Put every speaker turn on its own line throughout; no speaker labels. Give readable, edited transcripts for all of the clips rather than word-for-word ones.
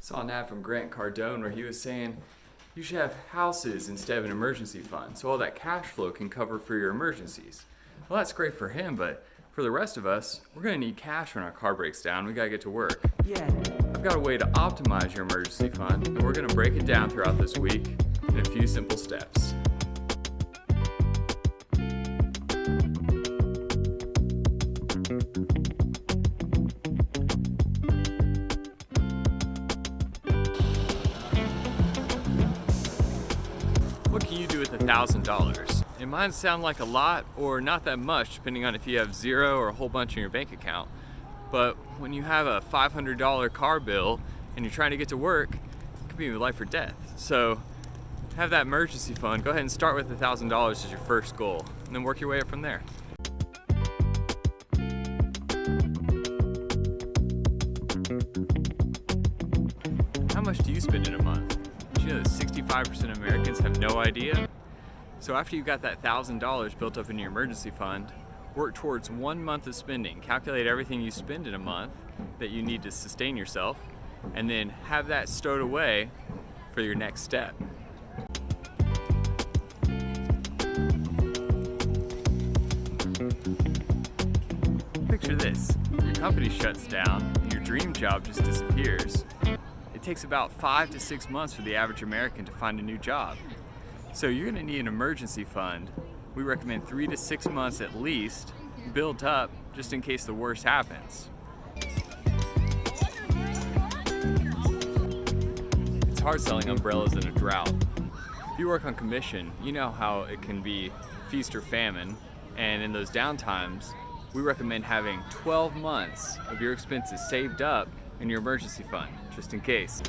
Saw an ad from Grant Cardone where he was saying you should have houses instead of an emergency fund, so all that cash flow can cover for your emergencies. Well, that's great for him, but for the rest of us, we're gonna need cash when our car breaks down. We gotta get to work.
Yeah.
I've got a way to optimize your emergency fund, and we're gonna break it down throughout this week in a few simple steps. What can you do with $1,000? It might sound like a lot or not that much, depending on if you have zero or a whole bunch in your bank account. But when you have a $500 car bill and you're trying to get to work, it could be life or death. So have that emergency fund. Go ahead and start with $1,000 as your first goal, and then work your way up from there. How much do you spend in a month? Did you know that 65% of Americans have no idea? So after you've got that $1,000 built up in your emergency fund, work towards 1 month of spending. Calculate everything you spend in a month that you need to sustain yourself, and then have that stowed away for your next step. Picture this, your company shuts down and your dream job just disappears. It takes about 5 to 6 months for the average American to find a new job. So you're gonna need an emergency fund. We recommend 3 to 6 months at least, built up just in case the worst happens. It's hard selling umbrellas in a drought. If you work on commission, you know how it can be feast or famine, and in those downtimes, we recommend having 12 months of your expenses saved up in your emergency fund, just in case.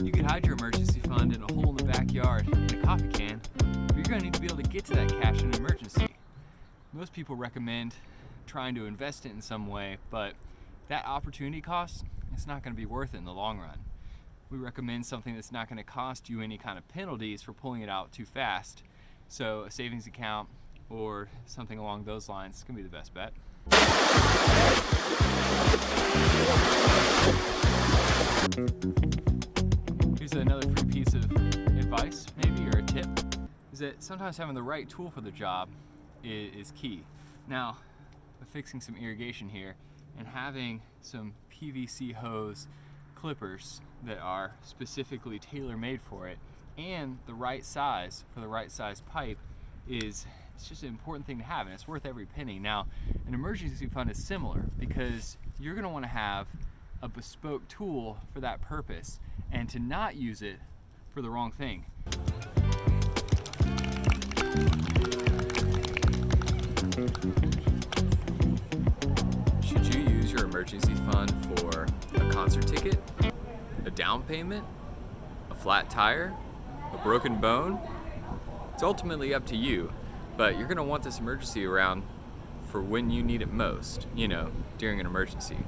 You could hide your emergency fund in a hole in the backyard in a coffee can, but you're gonna need to be able to get to that cash in an emergency. Most people recommend trying to invest it in some way, but that opportunity cost, it's not gonna be worth it in the long run. We recommend something that's not gonna cost you any kind of penalties for pulling it out too fast. So a savings account or something along those lines can be the best bet. Here's another free piece of advice, maybe, or a tip, is that sometimes having the right tool for the job is key. Now, fixing some irrigation here and having some PVC hose clippers that are specifically tailor-made for it and the right size for the right size pipe it's just an important thing to have, and it's worth every penny. Now, an emergency fund is similar because you're going to want to have a bespoke tool for that purpose and to not use it for the wrong thing. Should you use your emergency fund for a concert ticket, a down payment, a flat tire, a broken bone? It's ultimately up to you, but you're gonna want this emergency around for when you need it most, during an emergency.